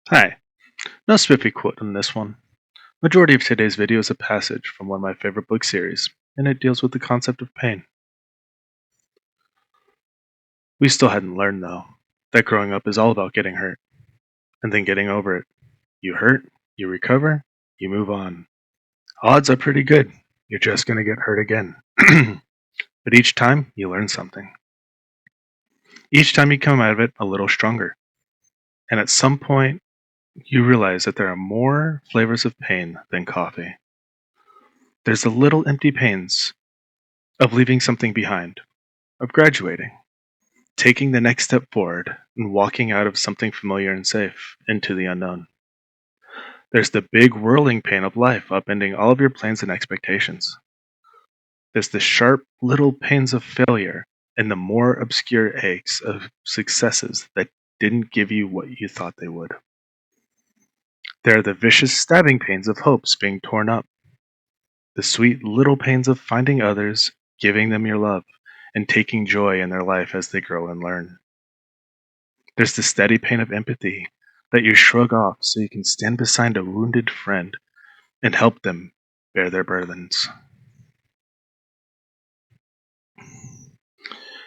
Hi, no spiffy quote on this one. Majority of today's video is a passage from one of my favorite book series, and it deals with the concept of pain. We still hadn't learned, though, that growing up is all about getting hurt, and then getting over it. You hurt, you recover, you move on. Odds are pretty good. You're just gonna get hurt again. But each time, you learn something. Each time you come out of it a little stronger. And at some point, you realize that there are more flavors of pain than coffee. There's the little empty pains of leaving something behind, of graduating, taking the next step forward, and walking out of something familiar and safe into the unknown. There's the big whirling pain of life upending all of your plans and expectations. There's the sharp little pains of failure and the more obscure aches of successes that didn't give you what you thought they would. There are the vicious stabbing pains of hopes being torn up, the sweet little pains of finding others, giving them your love, and taking joy in their life as they grow and learn. There's the steady pain of empathy that you shrug off so you can stand beside a wounded friend and help them bear their burdens.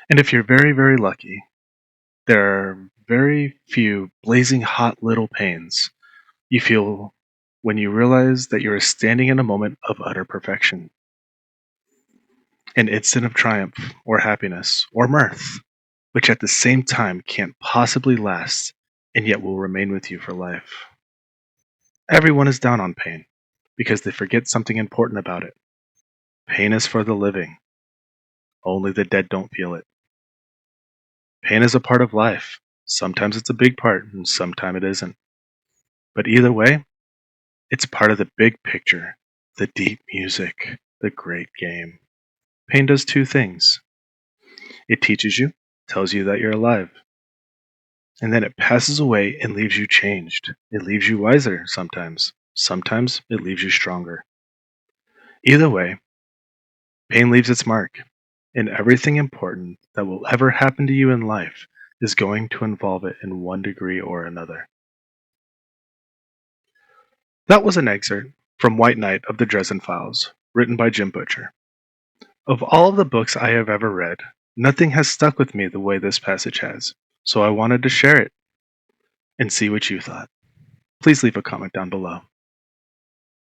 And if you're very, very lucky, there are very few blazing hot little pains you feel when you realize that you are standing in a moment of utter perfection. An instant of triumph or happiness or mirth, which at the same time can't possibly last and yet will remain with you for life. Everyone is down on pain because they forget something important about it. Pain is for the living. Only the dead don't feel it. Pain is a part of life. Sometimes it's a big part, and sometimes it isn't. But either way, it's part of the big picture, the deep music, the great game. Pain does two things. It teaches you, tells you that you're alive. And then it passes away and leaves you changed. It leaves you wiser sometimes. Sometimes it leaves you stronger. Either way, pain leaves its mark, and everything important that will ever happen to you in life is going to involve it in one degree or another. That was an excerpt from White Knight of the Dresden Files, written by Jim Butcher. Of all of the books I have ever read, nothing has stuck with me the way this passage has, so I wanted to share it and see what you thought. Please leave a comment down below.